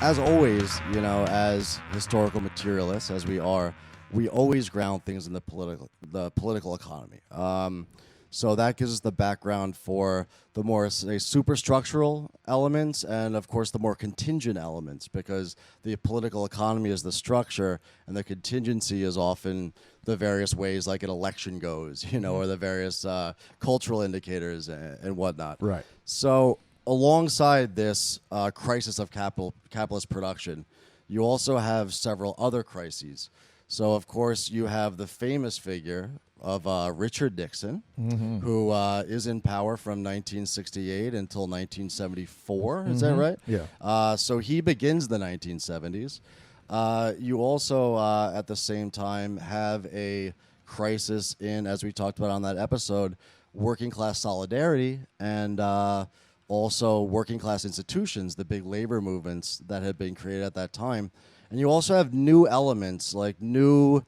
as always, as historical materialists, as we are, we always ground things in the political economy. So that gives us the background for the more, say, superstructural elements and, of course, the more contingent elements, because the political economy is the structure and the contingency is often the various ways like an election goes, or the various cultural indicators and whatnot. Right. So alongside this crisis of capitalist production, you also have several other crises. So, of course, you have the famous figure of Richard Nixon, who is in power from 1968 until 1974. Is that right? Yeah. So he begins the 1970s. You also, at the same time, have a crisis in, as we talked about on that episode, working class solidarity and also working class institutions, the big labor movements that had been created at that time. And you also have new elements, like new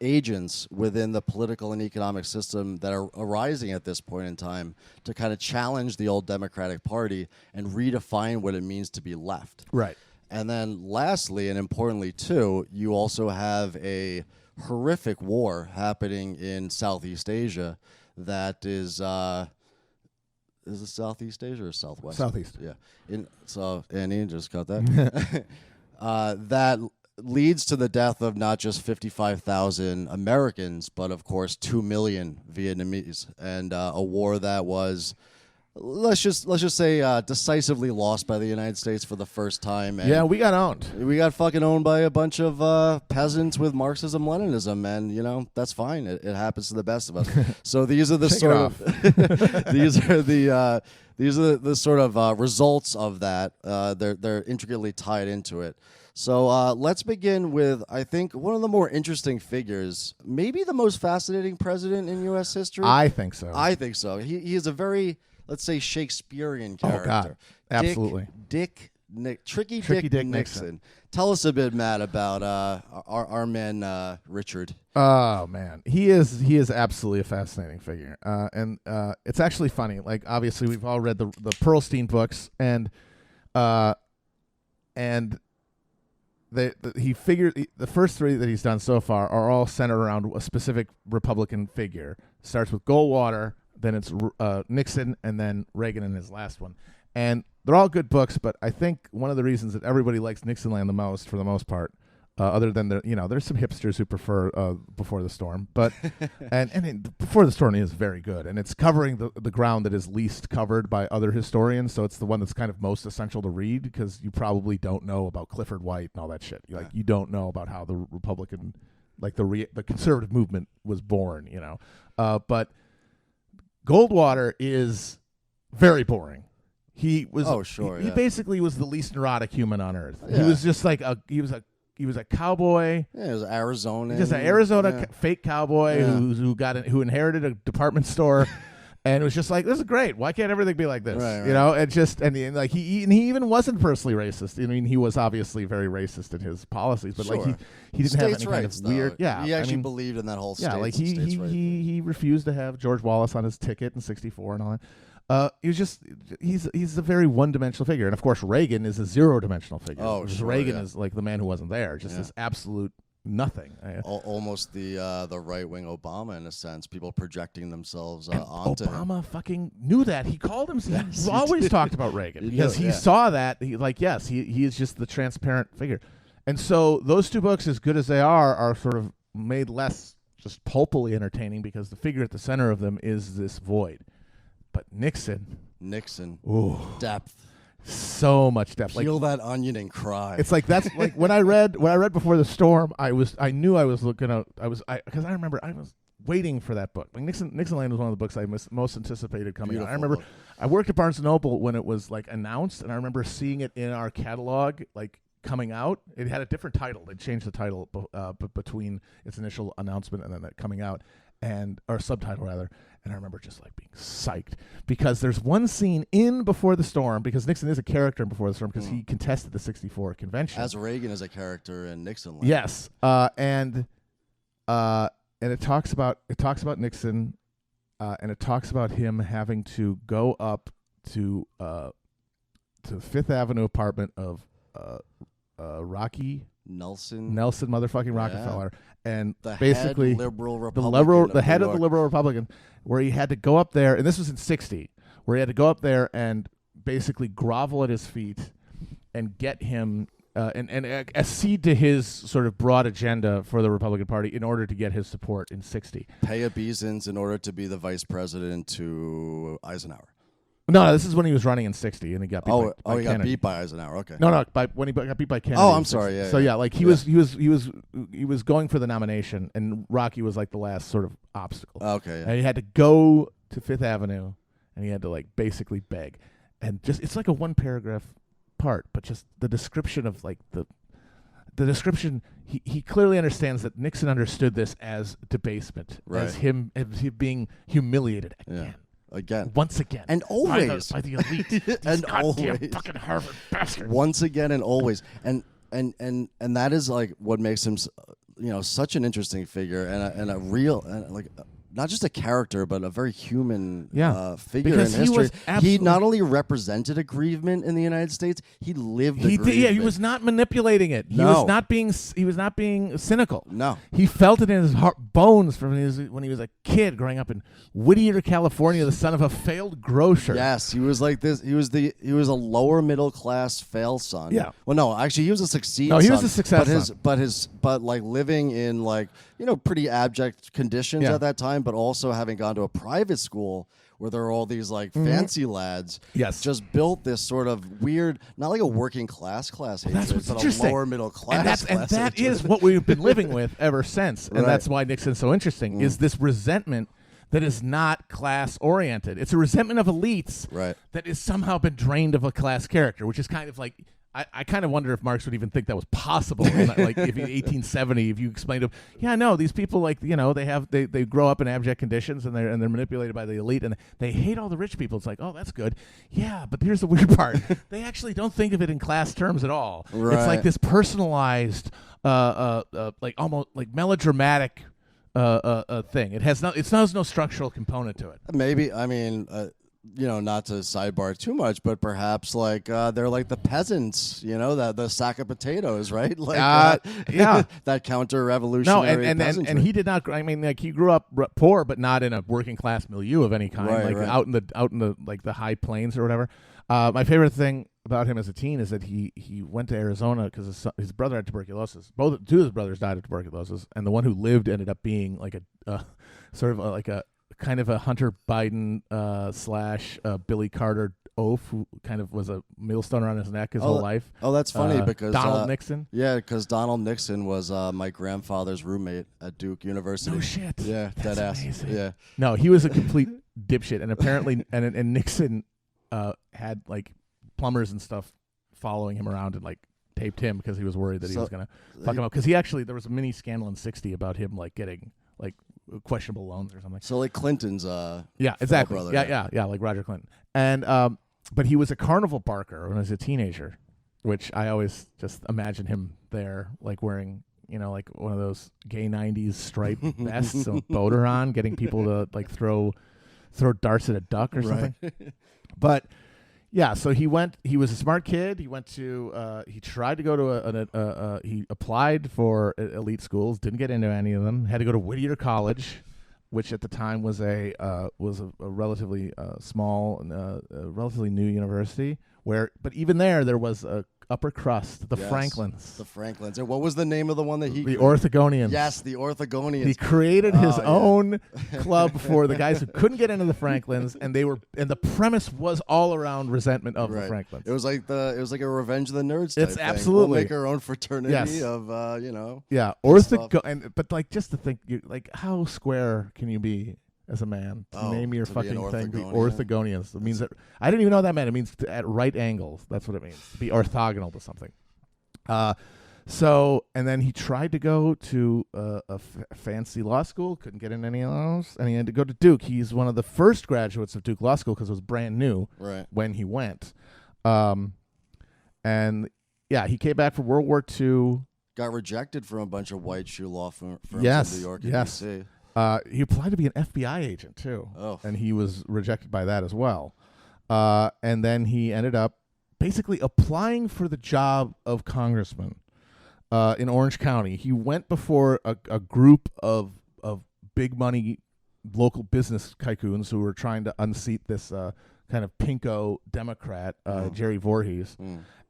agents within the political and economic system that are arising at this point in time to kind of challenge the old Democratic Party and redefine what it means to be left. Right. And then lastly, and importantly too, you also have a horrific war happening in Southeast Asia that is it Southeast Asia or Southwest? Southeast. Yeah. Annie just got that. That leads to the death of not just 55,000 Americans, but of course 2 million Vietnamese, and a war that was, let's just say, decisively lost by the United States for the first time. And yeah, we got owned. We got fucking owned by a bunch of peasants with Marxism, Leninism, and that's fine. It happens to the best of us. So these are the these are the sort of results of that. They're intricately tied into it. So let's begin with, I think, one of the more interesting figures, maybe the most fascinating president in U.S. history. I think so. He is a very, let's say, Shakespearean character. Oh, God. Absolutely. Tricky Dick Nixon. Tell us a bit, Matt, about our man, Richard. Oh, man. He is absolutely a fascinating figure. And it's actually funny. Like, obviously, we've all read the Pearlstein books, and he figured the first three that he's done so far are all centered around a specific Republican figure. Starts with Goldwater, then it's Nixon, and then Reagan in his last one. And they're all good books, but I think one of the reasons that everybody likes Nixonland the most, for the most part, other than there's some hipsters who prefer Before the Storm, but and Before the Storm is very good, and it's covering the ground that is least covered by other historians, so it's the one that's kind of most essential to read, because you probably don't know about Clifford White and all that shit. Like, you don't know about how the Republican, like the conservative movement was born, but Goldwater is very boring. He was he basically was the least neurotic human on earth. Yeah. He was just like he was a cowboy. Yeah, he was Arizona. Just an Arizona fake cowboy who inherited a department store, and it was just like, this is great. Why can't everything be like this? Right. And he even wasn't personally racist. I mean, he was obviously very racist in his policies, but he didn't have any kind of weird. Yeah, he actually believed in that whole. He refused to have George Wallace on his ticket in '64 and all that. He's a very one-dimensional figure, and of course Reagan is a zero-dimensional figure. Reagan is like the man who wasn't there, just this absolute nothing. Almost the right-wing Obama in a sense. People projecting themselves onto Obama him. Fucking knew that. He called him. He always talked about Reagan because he saw that. He is just the transparent figure, and so those two books, as good as they are sort of made less just pulpily entertaining because the figure at the center of them is this void. But Nixon, ooh, depth, so much depth. Peel that onion and cry. It's like that's like when I read Before the Storm, I knew I was looking out. Because I remember I was waiting for that book. Like Nixonland was one of the books I most anticipated coming out. I remember I worked at Barnes & Noble when it was like announced, and I remember seeing it in our catalog like coming out. It had a different title. They changed the title between its initial announcement and then that coming out, or subtitle rather. And I remember just like being psyched because there's one scene in Before the Storm, because Nixon is a character in Before the Storm because he contested the '64 convention. As Reagan is a character in Nixonland. Yes, and it talks about Nixon, and it talks about him having to go up to the Fifth Avenue apartment of Rocky Nelson, motherfucking Rockefeller, and the basically head liberal Republican the head New of the York. liberal Republican, where he had to go up there, and this was in '60, where he had to go up there and basically grovel at his feet and get him and accede to his sort of broad agenda for the Republican Party in order to get his support in '60. Pay obeisance in order to be the vice president to Eisenhower. No, this is when he was running in '60, and he got beat by He got Kennedy. beat by Eisenhower. Okay. No, when he got beat by Kennedy. Oh, I'm sorry. Yeah. So yeah, like he was going for the nomination, and Rocky was like the last sort of obstacle. Okay. Yeah. And he had to go to Fifth Avenue, and he had to like basically beg, and just it's like a one paragraph part, but just the description of like the description. He clearly understands that Nixon understood this as debasement, as him being humiliated again. Once again. And always. By the elite. These and goddamn always. fucking Harvard bastards. Once again and always. And that is like what makes him, such an interesting figure and a real, not just a character, but a very human figure because in history. He not only represented aggrievement in the United States, he lived aggrievement. He was not manipulating it. He was not being cynical. No. He felt it in his bones from when he was a kid growing up in Whittier, California, the son of a failed grocer. Yes, he was like this. He was a lower middle class fail son. Yeah. Well, no, actually, he was a succeed. No, he was son, a success son. But like living in like pretty abject conditions at that time, but also having gone to a private school where there are all these like fancy lads. Yes. Just built this sort of weird, not like a working class hatred, That's what's but interesting. a lower middle class. And that is what we've been living with ever since. And that's why Nixon's so interesting, is this resentment that is not class oriented. It's a resentment of elites that has somehow been drained of a class character, which is kind of like, I kind of wonder if Marx would even think that was possible. Like if in 1870, if you explained to him, these people they grow up in abject conditions and they're manipulated by the elite and they hate all the rich people. It's like, oh, that's good. Yeah, but here's the weird part. They actually don't think of it in class terms at all. Right. It's like this personalized, like almost like melodramatic thing. It has no structural component to it. Maybe, I mean, not to sidebar too much, but perhaps like they're like the peasants, the sack of potatoes, right? Like that counter-revolutionary peasantry. And he did not. I mean, like he grew up poor, but not in a working class milieu of any kind, out in the like the high plains or whatever. My favorite thing about him as a teen is that he went to Arizona because his brother had tuberculosis. Two of his brothers died of tuberculosis, and the one who lived ended up being like a sort of like a kind of a Hunter Biden / Billy Carter oaf, who kind of was a millstone around his neck his whole life. Oh, that's funny because Donald Nixon. Yeah, because Donald Nixon was my grandfather's roommate at Duke University. No shit. Yeah, that's dead amazing. ass. Yeah. No, he was a complete dipshit, and apparently, and Nixon had like plumbers and stuff following him around and like taped him because he was worried that he was gonna fuck him up. Because there was a mini scandal in '60 about him like getting like questionable loans or something. So like Clinton's exactly. brother. Yeah, like Roger Clinton. And but he was a carnival barker when he was a teenager, which I always just imagine him there like wearing, like one of those gay 90s striped vests and a boater on, getting people to like throw darts at a duck or something. But yeah, so he was a smart kid. He went to he tried to go to he applied for elite schools, didn't get into any of them. Had to go to Whittier College, which at the time was a relatively small and relatively new university, but even there was a upper crust, the Franklins. The Franklins. And what was the name of the one that he... The Orthogonians. Yes, the Orthogonians. He created his own club for the guys who couldn't get into the Franklins, and the premise was all around resentment of the Franklins. It was like a Revenge of the Nerds type It's thing. absolutely. We'll make our own fraternity of Yeah, but like just to think, like how square can you be as a man to name your fucking thing the Orthogonians? It means that I didn't even know what that meant. It means at right angles. That's what it means. To be orthogonal to something. So and then he tried to go to a fancy law school, couldn't get in any of those, and he had to go to Duke. He's one of the first graduates of Duke Law School because it was brand new when he went. And yeah, he came back from World War II. Got rejected from a bunch of white shoe law firms in New York and D.C. He applied to be an FBI agent, too, and he was rejected by that as well. And then he ended up basically applying for the job of congressman in Orange County. He went before a group of big money local business tycoons who were trying to unseat this kind of pinko Democrat, Jerry Voorhees.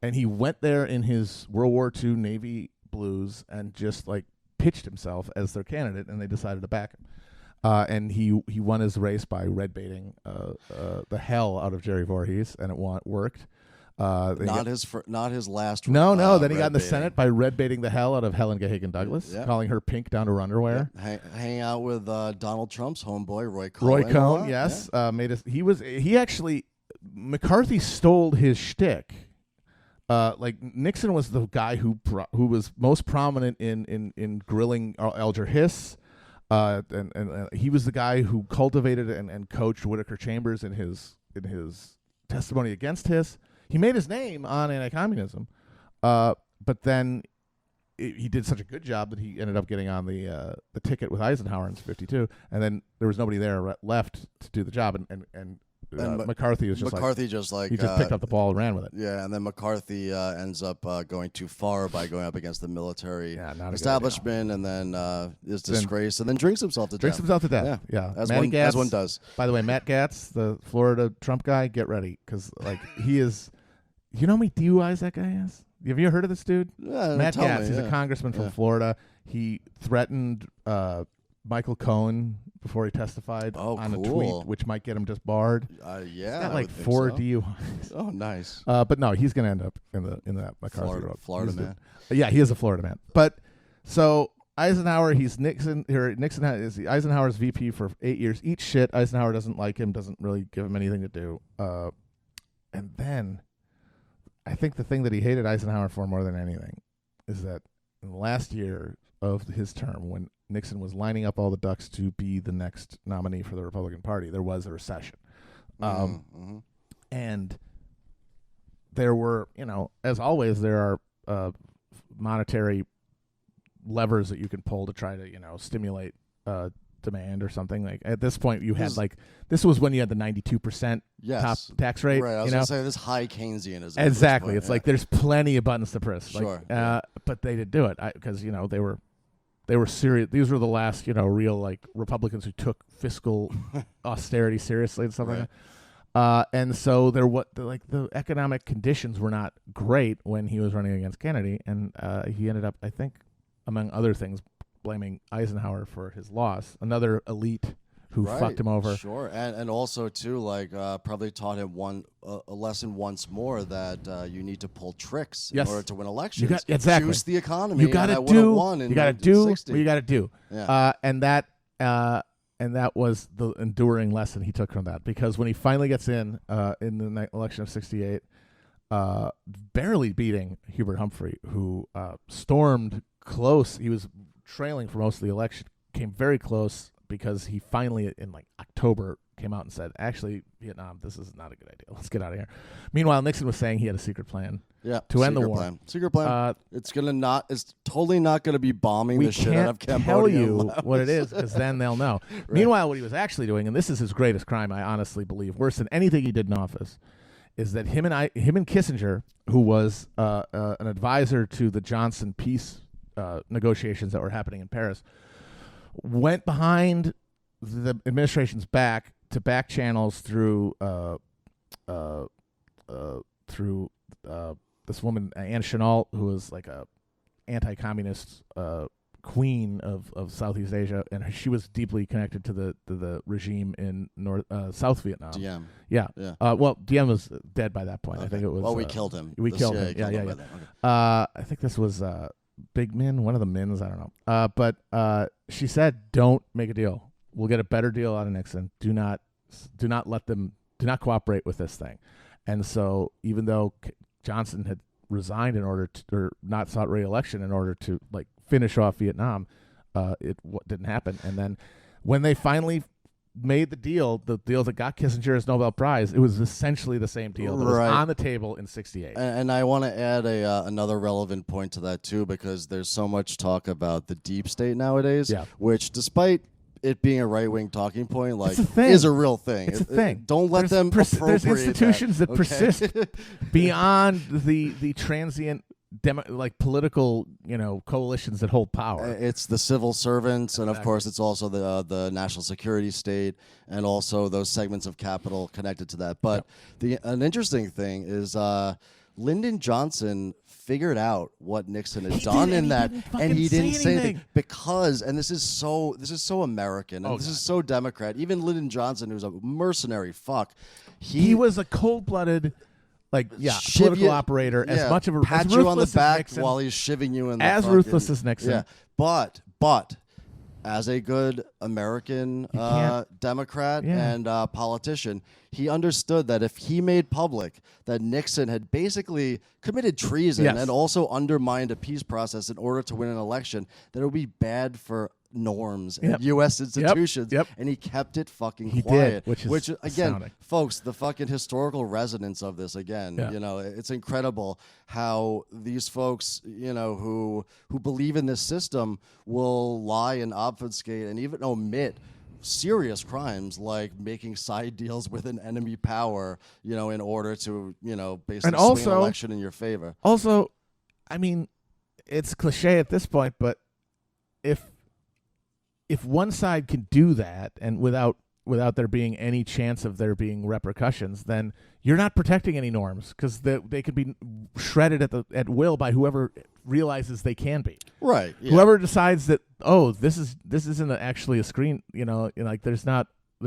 And he went there in his World War II Navy blues and just like pitched himself as their candidate, and they decided to back him. And he won his race by red baiting the hell out of Jerry Voorhees, and it worked. Not his last. No. Then he got in the Senate by red baiting the hell out of Helen Gahagan Douglas, calling her pink down to her underwear. Yeah. Hang out with Donald Trump's homeboy Roy Cohn. Roy Cohn, yes, McCarthy stole his shtick. Like Nixon was the guy who was most prominent in grilling Alger Hiss. And he was the guy who cultivated and coached Whittaker Chambers in his testimony against Hiss. He made his name on anti-communism, but then he did such a good job that he ended up getting on the ticket with Eisenhower in '52, and then there was nobody there left to do the job, and McCarthy was just he just picked up the ball and ran with it. Yeah, and then McCarthy ends up going too far by going up against the military establishment, and then is disgraced, and then drinks himself to death. Yeah. As one does. By the way, Matt Gaetz, the Florida Trump guy, get ready, because like he is. You know how many DUIs that guy has? Have you heard of this dude? Matt Gaetz. He's a congressman from Florida. He threatened Michael Cohen before he testified on a tweet, which might get him just barred. He's got like 4 DUIs. Oh, nice. But no, he's going to end up in that McCarthy road. Florida man. Yeah, he is a Florida man. But so Eisenhower, he's Nixon. Nixon is Eisenhower's VP for 8 years. Eats shit. Eisenhower doesn't like him. Doesn't really give him anything to do. And then I think the thing that he hated Eisenhower for more than anything is that in the last year of his term, when Nixon was lining up all the ducks to be the next nominee for the Republican Party, there was a recession. And there were, as always, there are monetary levers that you can pull to try to, stimulate demand or something. Like at this point, you had this was when you had the 92% top tax rate. Right, I was going to say this high Keynesianism. Exactly. It's like there's plenty of buttons to press. Sure. But they didn't do it because, they were serious. These were the last, real like Republicans who took fiscal austerity seriously and stuff like that. And so the economic conditions were not great when he was running against Kennedy, and he ended up, I think, among other things, blaming Eisenhower for his loss. Another elite who fucked him over. Sure, and also too, like probably taught him a lesson once more that you need to pull tricks in order to win elections. Juice the economy. You got to do. You got to do what you got to do. Yeah. And that was the enduring lesson he took from that, because when he finally gets in the election of '68, barely beating Hubert Humphrey, who stormed close. He was trailing for most of the election, came very close, because he finally, in like October, came out and said, actually, Vietnam, this is not a good idea. Let's get out of here. Meanwhile, Nixon was saying he had a secret plan to end the war. Secret plan. It's totally not going to be bombing the shit out of Cambodia. We can't tell you what it is, because then they'll know. Right. Meanwhile, what he was actually doing, and this is his greatest crime, I honestly believe, worse than anything he did in office, is that him and Kissinger, who was an advisor to the Johnson peace negotiations that were happening in Paris, went behind the administration's back to back channels through this woman Anne Chennault, who was like a anti-communist queen of Southeast Asia, and she was deeply connected to the regime in South Vietnam. Diem. Yeah. Well, Diem was dead by that point. Okay. I think it was. Well, we killed him. We killed him. Yeah. Okay. I think this was Big Min, one of the Mins. I don't know. But she said, "Don't make a deal. We'll get a better deal out of Nixon. Do not cooperate with this thing." And so, even though Johnson had resigned in order to, or not sought re-election in order to like finish off Vietnam, it didn't happen. And then when they finally made the deal that got Kissinger his Nobel Prize, it was essentially the same deal that was on the table in '68. And I want to add another relevant point to that too, because there's so much talk about the deep state nowadays, which, despite it being a right-wing talking point, like, It's a thing. is a real thing. It's a thing. Don't let them There's appropriate institutions that okay? persist beyond the transient political coalitions that hold power. It's the civil servants, and of course, it's also the national security state, and also those segments of capital connected to that. But an interesting thing is Lyndon Johnson figured out what Nixon had done in that, and he didn't say anything because, and this is so American, and this is so Democrat. Even Lyndon Johnson, who's a mercenary fuck, he was a cold-blooded. Political operator, as much of a pat as you on the ruthless as back Nixon, while he's shivving you in the as fucking, ruthless as Nixon. Yeah, but as a good American Democrat and politician, he understood that if he made public that Nixon had basically committed treason and also undermined a peace process in order to win an election, that it would be bad for norms and U.S. institutions, and he kept it fucking quiet. Which again, astounding. Folks, the fucking historical resonance of this again. It's incredible how these folks, who believe in this system, will lie and obfuscate and even omit serious crimes like making side deals with an enemy power, in order to, basically swing an election in your favor. Also, I mean, it's cliche at this point, but if one side can do that and without there being any chance of there being repercussions, then you're not protecting any norms because they could be shredded at will by whoever realizes they can be. Right. Yeah. Whoever decides that this isn't actually a screen. There's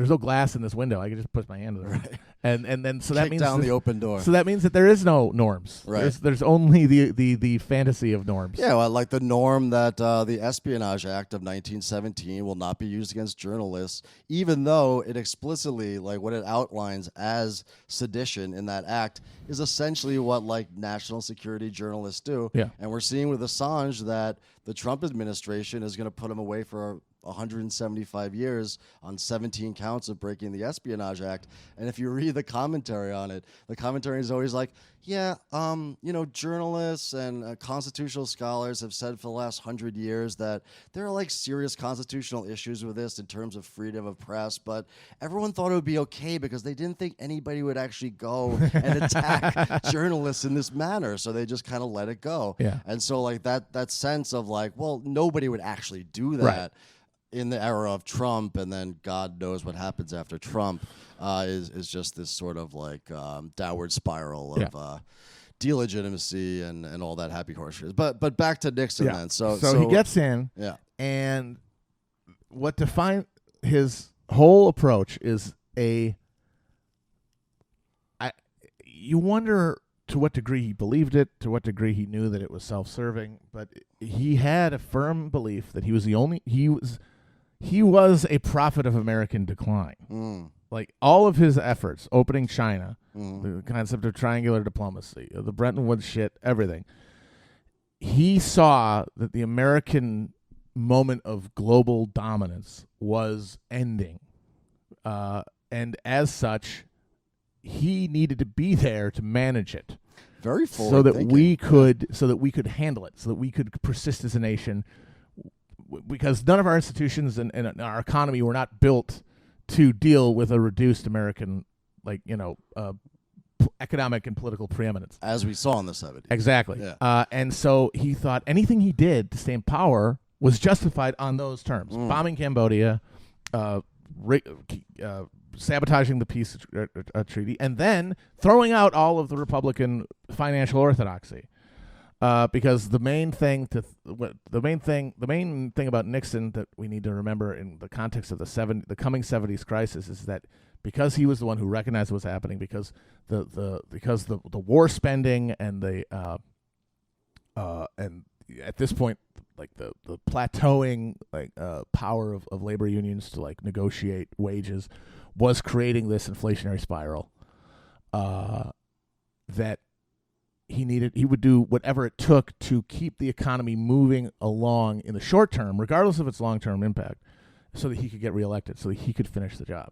no glass in this window. I can just push my hand to it. Right. And then so that Kick means down the open door. So that means that there is no norms. Right. There's only the fantasy of norms. Yeah, well, like the norm that the Espionage Act of 1917 will not be used against journalists, even though it explicitly, like what it outlines as sedition in that act, is essentially what like national security journalists do. Yeah. And we're seeing with Assange that the Trump administration is going to put him away for 175 years on 17 counts of breaking the Espionage Act. And if you read the commentary on it, the commentary is always like, journalists and constitutional scholars have said for the last 100 years that there are like serious constitutional issues with this in terms of freedom of press, but everyone thought it would be okay because they didn't think anybody would actually go and attack journalists in this manner, so they just kind of let it go. Yeah. And so like that sense of like, well, nobody would actually do that. Right. In the era of Trump, and then God knows what happens after Trump, is just this sort of like downward spiral of delegitimacy and all that happy horse shit. But back to Nixon then. So he gets in, yeah, and what defines his whole approach is you wonder to what degree he believed it, to what degree he knew that it was self-serving, but he had a firm belief that he was a prophet of American decline. Like all of his efforts, opening China, the concept of triangular diplomacy, the Bretton Woods shit, everything. He saw that the American moment of global dominance was ending. And as such, he needed to be there to manage it. Very forward so that thinking. we could handle it, so that we could persist as a nation, because none of our institutions and our economy were not built to deal with a reduced American, economic and political preeminence, as we saw in the 70s. Exactly. Yeah. And so he thought anything he did to stay in power was justified on those terms. Bombing Cambodia, sabotaging the peace treaty, and then throwing out all of the Republican financial orthodoxy. Because the main thing about Nixon that we need to remember in the context of the coming 70s crisis is that because he was the one who recognized what was happening, because the war spending and and at this point like the plateauing power of labor unions to like negotiate wages was creating this inflationary spiral that he would do whatever it took to keep the economy moving along in the short term, regardless of its long-term impact, so that he could get reelected, so that he could finish the job.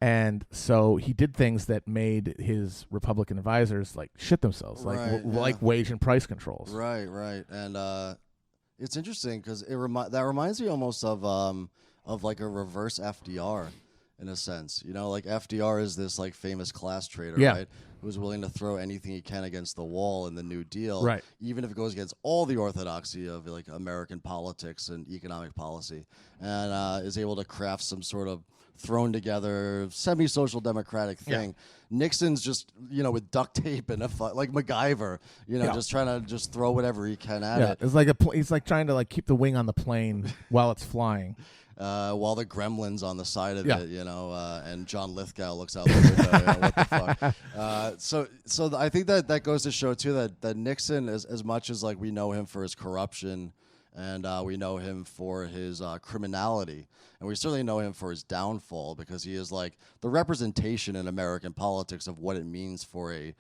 And so he did things that made his Republican advisors like shit themselves, like wage and price controls. Right. And it's interesting because that reminds me almost of of like a reverse FDR in a sense. You know, like FDR is this like famous class trader, right? Who's willing to throw anything he can against the wall in the New Deal, right? Even if it goes against all the orthodoxy of like American politics and economic policy, and is able to craft some sort of thrown together semi-social democratic thing. Nixon's just, you know, with duct tape and like MacGyver, you know, just trying to just throw whatever he can at it. It's like he's like trying to like keep the wing on the plane while it's flying. While the gremlin's on the side of it, you know, and John Lithgow looks out the window. You know, what the fuck? So I think that goes to show too that Nixon, as much as like we know him for his corruption, and we know him for his criminality, and we certainly know him for his downfall, because he is like the representation in American politics of what it means for a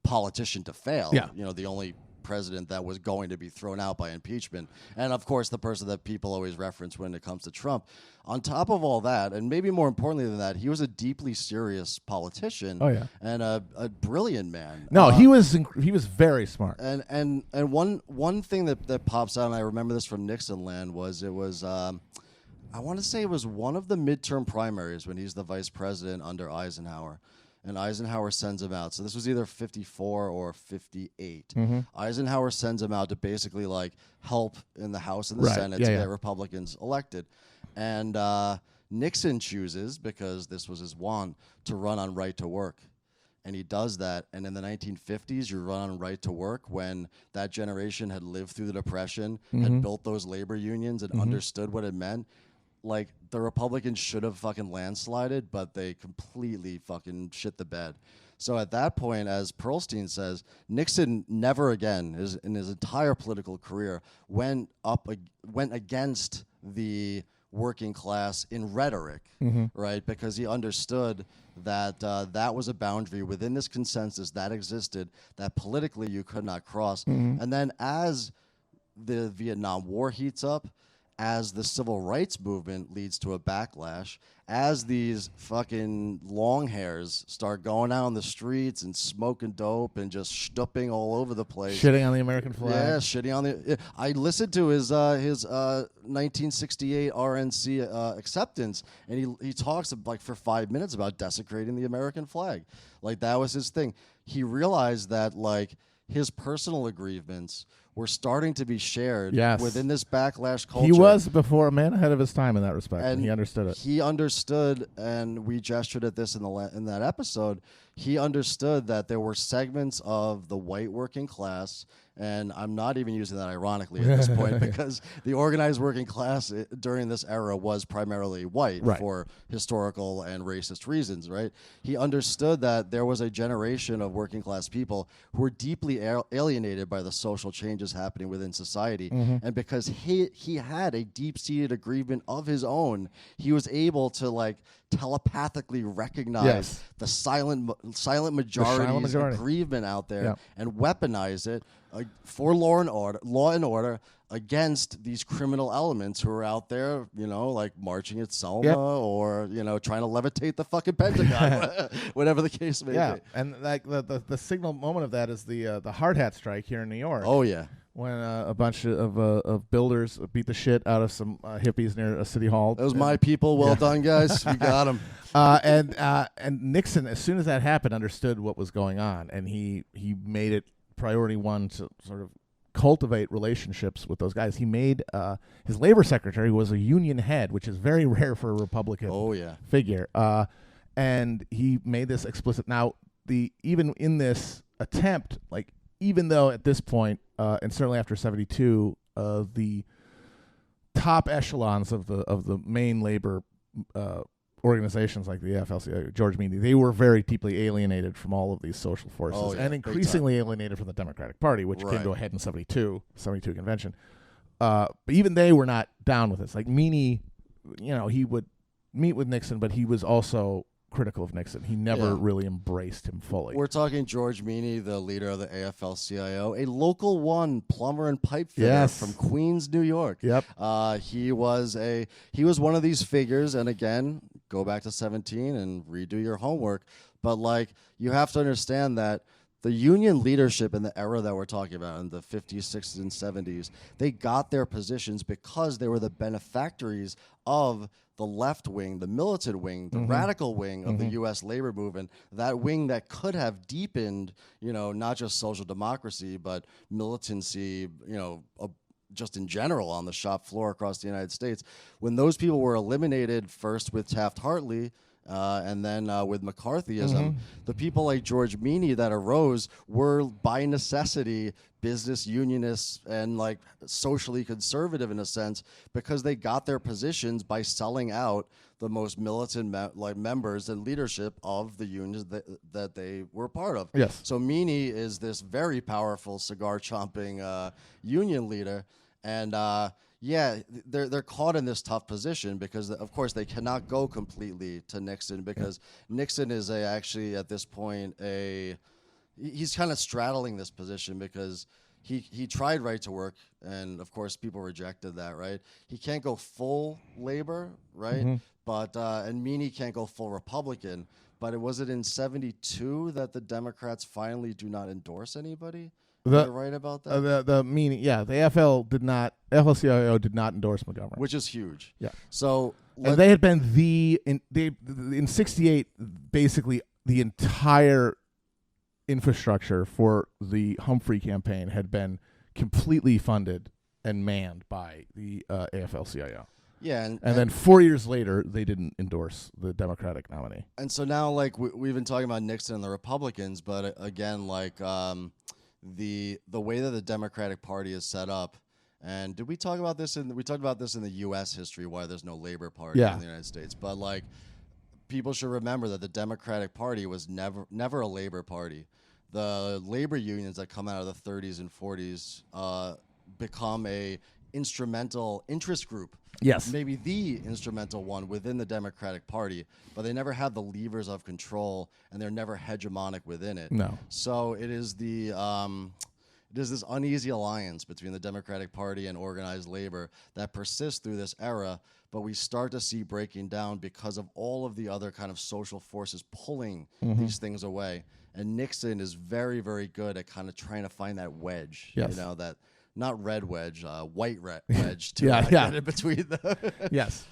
politician to fail. You know, the only president that was going to be thrown out by impeachment, and of course the person that people always reference when it comes to Trump. On top of all that, and maybe more importantly than that, he was a deeply serious politician. And a brilliant man. No, he was very smart. And one thing that pops out, and I remember this from Nixon land, was I want to say it was one of the midterm primaries when he's the vice president under Eisenhower. And Eisenhower sends him out. So this was either 54 or 58. Eisenhower sends him out to basically like help in the House and the Senate to get Republicans elected. And Nixon chooses, because this was his want, to run on right to work. And he does that. And in the 1950s, you run on right to work when that generation had lived through the Depression, had built those labor unions, and understood what it meant. Like, the Republicans should have fucking landslided, but they completely fucking shit the bed. So at that point, as Pearlstein says, Nixon never again, in his entire political career, went against the working class in rhetoric, right? Because he understood that that was a boundary within this consensus that existed, that politically you could not cross. And then as the Vietnam War heats up, as the civil rights movement leads to a backlash, as these fucking long hairs start going out on the streets and smoking dope and just stooping all over the place. Shitting on the American flag. Yeah, shitting on the... I listened to his 1968 RNC acceptance, and he talks like for 5 minutes about desecrating the American flag. Like, that was his thing. He realized that like his personal aggrievements were starting to be shared within this backlash culture. He was before a man ahead of his time in that respect, and he understood it. He understood, and we gestured at this in that episode, he understood that there were segments of the white working class, and I'm not even using that ironically at this point, because the organized working class during this era was primarily white for historical and racist reasons, right? He understood that there was a generation of working class people who were deeply alienated by the social changes happening within society, and because he had a deep-seated aggrievement of his own, he was able to like telepathically recognize the silent majority's aggrievement out there and weaponize it for law and order against these criminal elements who are out there, you know, like marching at Selma or, you know, trying to levitate the fucking Pentagon, whatever the case may be. And like the signal moment of that is the hard hat strike here in New York. Oh yeah. When a bunch of builders beat the shit out of some hippies near a city hall. Those my people. Well done, guys. We got them. And Nixon, as soon as that happened, understood what was going on, and he made it priority one to sort of cultivate relationships with those guys. He made his labor secretary, who was a union head, which is very rare for a Republican figure, and he made this explicit. Now, even in this attempt, like, even though at this point, and certainly after 72, the top echelons of the main labor organizations like the AFL-CIO, George Meany, they were very deeply alienated from all of these social forces, and increasingly alienated from the Democratic Party, which came to a head in 72 convention. But even they were not down with this. Like Meany, you know, he would meet with Nixon, but he was also critical of Nixon. He never really embraced him fully. We're talking George Meany, the leader of the AFL-CIO, a local one plumber and pipe fitter from Queens, New York. He was one of these figures, and again, go back to 17 and redo your homework. But like, you have to understand that the union leadership in the era that we're talking about, in the 50s, 60s, and 70s, they got their positions because they were the benefactories of the left wing, the militant wing, the radical wing of the U.S. labor movement, that wing that could have deepened, not just social democracy, but militancy, just in general on the shop floor across the United States. When those people were eliminated first with Taft-Hartley, and then with McCarthyism, the people like George Meany that arose were by necessity business unionists and like socially conservative in a sense, because they got their positions by selling out the most militant members and leadership of the unions that they were part of. Yes. So Meany is this very powerful cigar chomping union leader, and they're caught in this tough position because, of course, they cannot go completely to Nixon because Nixon is actually at this point he's kind of straddling this position because he tried right to work, and of course people rejected that, right? He can't go full labor, right? But and Meany can't go full Republican. But was it in '72 that the Democrats finally do not endorse anybody? Am I right about that? The meaning, the AFL-CIO did not endorse McGovern, Which is huge. Yeah. So and they had been in '68, basically the entire infrastructure for the Humphrey campaign had been completely funded and manned by the AFL-CIO. Yeah, and then 4 years later, they didn't endorse the Democratic nominee. And so now, like, we've been talking about Nixon and the Republicans, but again, like, the way that the Democratic Party is set up, and did we talk about this we talked about this in the U.S. history, why there's no Labor Party in the United States, but like, people should remember that the Democratic Party was never a labor party. The labor unions that come out of the 30s and 40s become a instrumental interest group. Yes. Maybe the instrumental one within the Democratic Party, but they never have the levers of control, and they're never hegemonic within it. No. So it is this uneasy alliance between the Democratic Party and organized labor that persists through this era, but we start to see breaking down because of all of the other kind of social forces pulling these things away. And Nixon is very, very good at kind of trying to find that wedge, that not red wedge, white wedge to get in between them. Yes.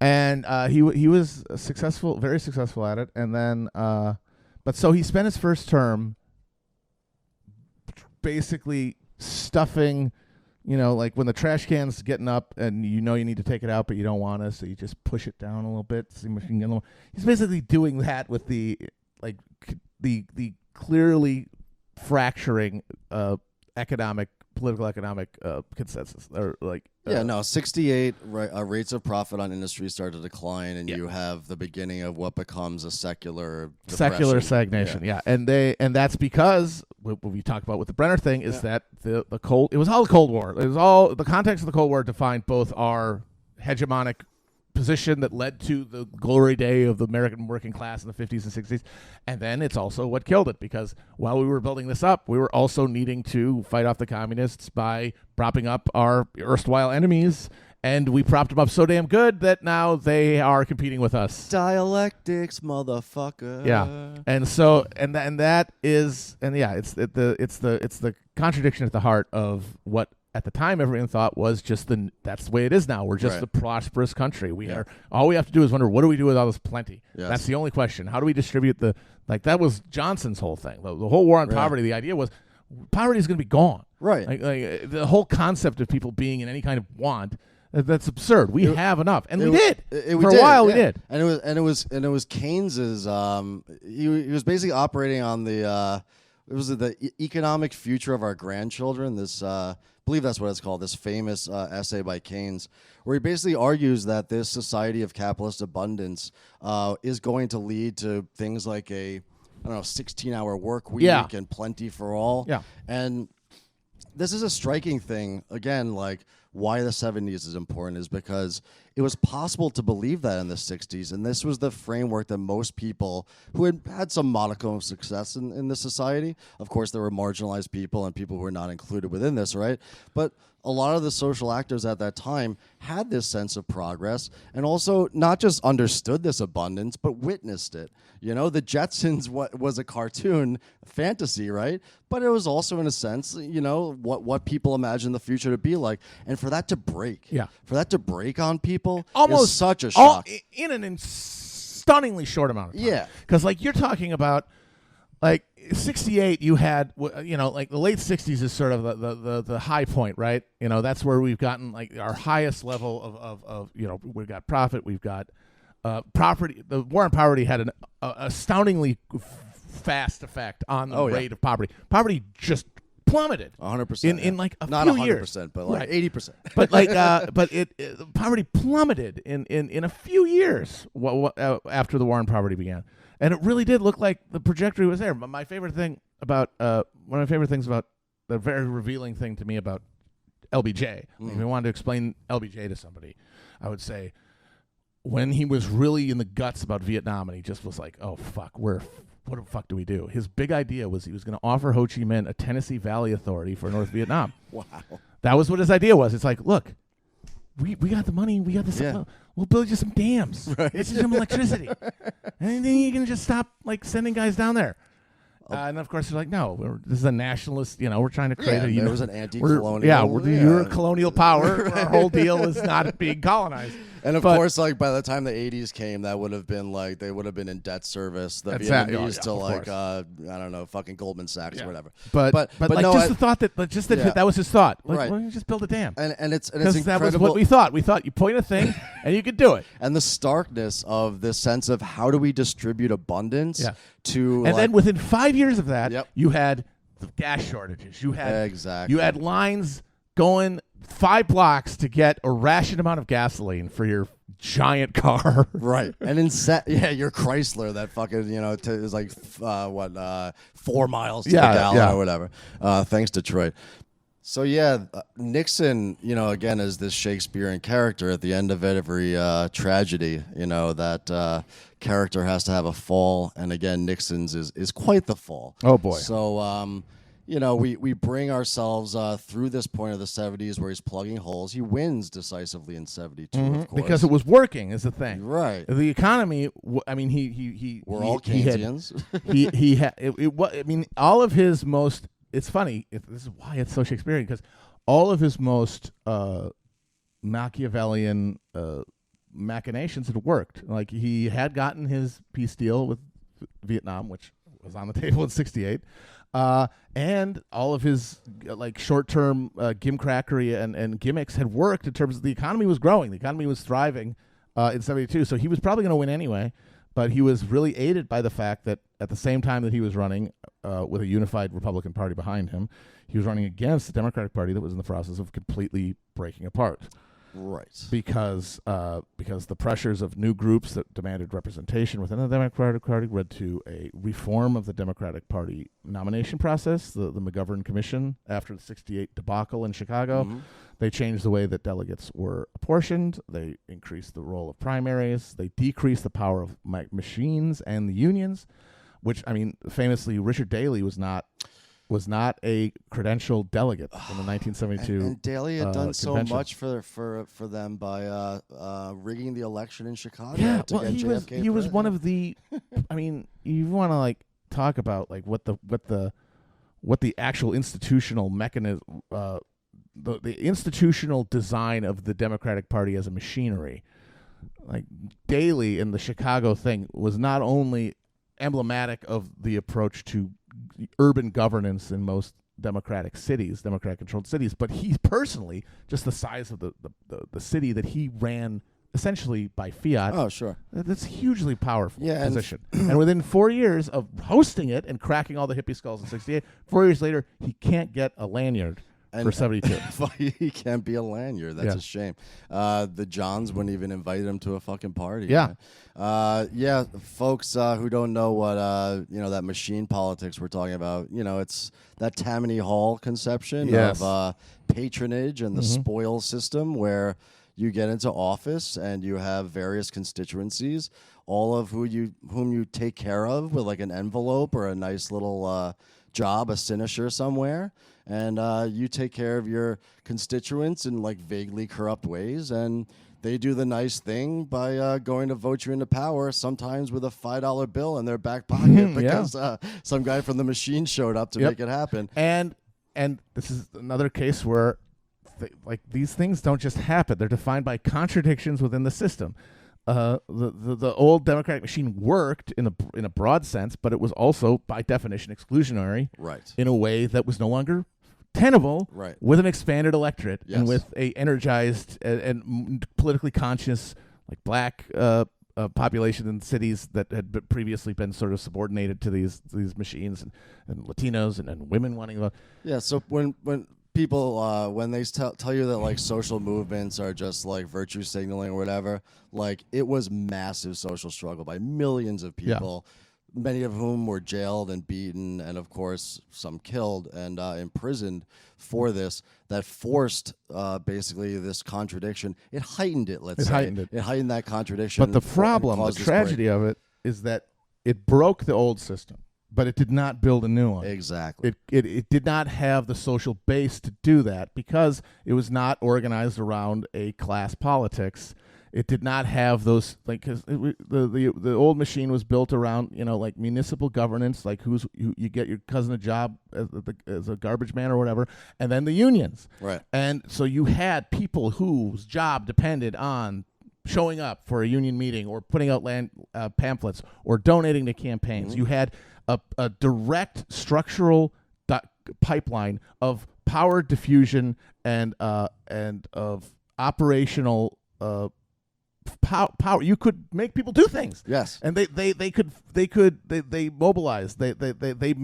And he was successful, very successful at it. And then, but so he spent his first term basically stuffing, like when the trash can's getting up and you need to take it out, but you don't want to, so you just push it down a little bit. He's basically doing that with the clearly fracturing political economic consensus, or like 68 rates of profit on industry start to decline, and you have the beginning of what becomes a secular stagnation. And that's because what we talked about with the Brenner thing is that it was all the Cold War. It was all the context of the Cold War defined both our hegemonic position that led to the glory day of the American working class in the 50s and 60s. And then it's also what killed it, because while we were building this up, we were also needing to fight off the communists by propping up our erstwhile enemies. And we propped them up so damn good that now they are competing with us. Dialectics, motherfucker. Yeah. And so, it's the contradiction at the heart of what at the time everyone thought was just that's the way it is now. We're just a prosperous country. All we have to do is wonder, what do we do with all this plenty? Yes. That's the only question. How do we distribute that was Johnson's whole thing. The whole war on poverty, the idea was poverty is going to be gone. Right. Like the whole concept of people being in any kind of want, that's absurd. We have enough. And we did. For a while we did. And it was Keynes's he was basically operating on the economic future of our grandchildren, this I believe that's what it's called, this famous essay by Keynes, where he basically argues that this society of capitalist abundance is going to lead to things like a 16-hour work week and plenty for all. Yeah. And this is a striking thing. Again, like, why the 70s is important is because it was possible to believe that in the 60s, and this was the framework that most people who had had some modicum of success in this society, of course there were marginalized people and people who were not included within this, right? But a lot of the social actors at that time had this sense of progress and also not just understood this abundance, but witnessed it. You know, the Jetsons was a cartoon fantasy, right? But it was also, in a sense, you know, what people imagine the future to be like. And for that to break, for that to break on people is such a shock. In an stunningly short amount of time. Yeah. Because, like, you're talking about, like, 68, you had, you know, like the late 60s is sort of the high point, right? You know, that's where we've gotten like our highest level of you know, we've got profit, we've got property. The war on poverty had an astoundingly fast effect on the rate of poverty. Poverty just plummeted 100% in like a not few 100%, years, but like 80%. But like, but poverty plummeted in a few years after the war on poverty began. And it really did look like the trajectory was there. My favorite thing about one of my favorite things about the very revealing thing to me about LBJ. If I wanted to explain LBJ to somebody, I would say when he was really in the guts about Vietnam and he just was like, "Oh fuck, what the fuck do we do?" His big idea was he was going to offer Ho Chi Minh a Tennessee Valley Authority for North Vietnam. Wow, that was what his idea was. It's like, look, we got the money, we got the we'll build you some dams, get you some electricity, and then you can just stop like sending guys down there. And of course, they're like, no, this is a nationalist. You know, we're trying to create a. There was an anti-colonial. You're a colonial power. Our whole deal is not being colonized. And of course, like by the time the 80s came, that would have been like they would have been in debt service. The Vietnamese to like I don't know, fucking Goldman Sachs or whatever. But like no, just the thought that that was his thought. Like, right. why don't you just build a dam? And it's incredible. That was what we thought. We thought you point a thing and you could do it. And the starkness of this sense of how do we distribute abundance to, and then within 5 years of that, Yep. you had the gas shortages. You had Exactly. You had lines going 5 blocks to get a ration amount of gasoline for your giant car. Right. And your Chrysler that fucking, you know, is like 4 miles to the gallon or whatever. Thanks, Detroit. So Nixon, you know, again, is this Shakespearean character. At the end of every tragedy, you know, that character has to have a fall, and again, Nixon's is quite the fall. Oh boy. So you know, we bring ourselves through this point of the 70s where he's plugging holes. He wins decisively in 72, of course, because it was working. Is the thing, right? The economy. I mean, he we're all Keynesians. He had I mean, all of his most. It's funny. This is why it's so Shakespearean, because all of his most Machiavellian machinations had worked. Like, he had gotten his peace deal with Vietnam, which was on the table in 68, and all of his like short-term gimcrackery and gimmicks had worked in terms of the economy was growing. The economy was thriving in 72, so he was probably going to win anyway. But he was really aided by the fact that at the same time that he was running with a unified Republican Party behind him, he was running against the Democratic Party that was in the process of completely breaking apart. Right. Because the pressures of new groups that demanded representation within the Democratic Party led to a reform of the Democratic Party nomination process, the McGovern Commission, after the 68 debacle in Chicago. Mm-hmm. They changed the way that delegates were apportioned. They increased the role of primaries. They decreased the power of machines and the unions, which, I mean, famously, Richard Daley was not a credentialed delegate in the 1972 and Daley had done so convention. much for them by rigging the election in Chicago. Yeah, to get JFK he was one of the. I mean, you want to like talk about like what the actual institutional mechanism, the institutional design of the Democratic Party as a machinery. Like, Daley in the Chicago thing was not only emblematic of the approach to urban governance in most democratic controlled cities, but he personally, just the size of the city that he ran essentially by fiat. Oh, sure. That's a hugely powerful position. And and within 4 years of hosting it and cracking all the hippie skulls in 68, 4 years later, he can't get a lanyard for 72. He can't be a lanyard. That's Yeah. a shame. The Johns wouldn't even invite him to a fucking party. Yeah. Yeah, folks who don't know what that machine politics we're talking about. It's that Tammany Hall conception Yes. of patronage and the spoil system, where you get into office and you have various constituencies, all of whom you take care of with like an envelope or a nice little job, a sinecure somewhere, and you take care of your constituents in like vaguely corrupt ways, and they do the nice thing by going to vote you into power, sometimes with a $5 bill in their back pocket because some guy from the machine showed up to make it happen. And this is another case where these things don't just happen. They're defined by contradictions within the system. The old democratic machine worked in a broad sense, but it was also by definition exclusionary, right, in a way that was no longer tenable, right, with an expanded electorate and Yes. with a energized and politically conscious like black population in cities that had previously been sort of subordinated to these machines, and Latinos and women wanting to vote. Yeah. So when people when they tell you that like social movements are just like virtue signaling or whatever, like it was massive social struggle by millions of people, many of whom were jailed and beaten, and of course some killed and imprisoned for this. That forced basically this contradiction. It heightened it. It heightened that contradiction. But the problem, the tragedy of it, is that it broke the old system, but it did not build a new one. Exactly. It did not have the social base to do that because it was not organized around a class politics. It did not have those, like, because the old machine was built around, like municipal governance, like you get your cousin a job as a garbage man or whatever, and then the unions. Right. And so you had people whose job depended on showing up for a union meeting or putting out pamphlets or donating to campaigns. You had a direct structural pipeline of power diffusion and of operational power. You could make people do things. Yes. And they mobilized. They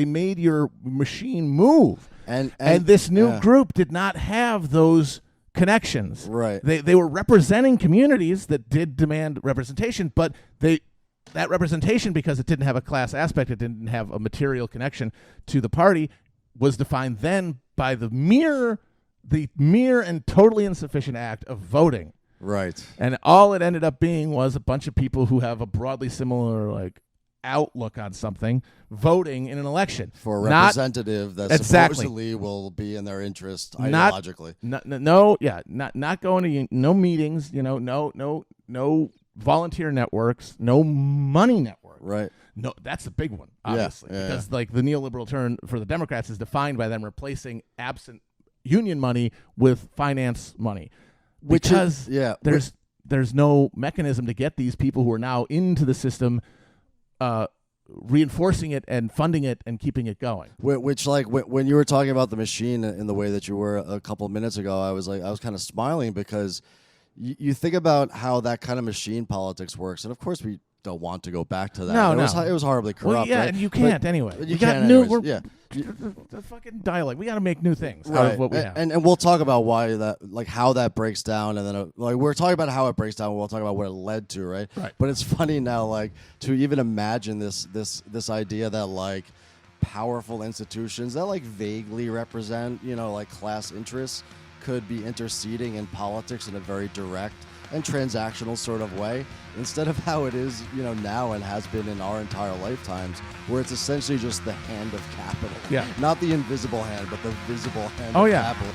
made your machine move. And this new group did not have those connections. Right. They were representing communities that did demand representation, but that representation, because it didn't have a class aspect, it didn't have a material connection to the party, was defined then by the mere and totally insufficient act of voting. Right. And all it ended up being was a bunch of people who have a broadly similar like outlook on something voting in an election for a representative that supposedly will be in their interest ideologically. Not going to no meetings, no volunteer networks, no money network. Right. No, that's a big one, obviously, because like the neoliberal turn for the Democrats is defined by them replacing absent union money with finance money, because there's no mechanism to get these people who are now into the system reinforcing it and funding it and keeping it going. Which, like, when you were talking about the machine in the way that you were a couple of minutes ago, I was kind of smiling because you think about how that kind of machine politics works, and of course we don't want to go back to that. It was horribly corrupt. Well, yeah, right? and you can't anyway. You got new. Yeah, the fucking dialect. We got to make new things right. out of what we have. And we'll talk about why that, like how that breaks down, and then we're talking about how it breaks down. We'll talk about what it led to, right? Right. But it's funny now, like to even imagine this idea that like powerful institutions that like vaguely represent like class interests could be interceding in politics in a very direct and transactional sort of way, instead of how it is, now and has been in our entire lifetimes, where it's essentially just the hand of capital. Yeah. Not the invisible hand, but the visible hand of capital.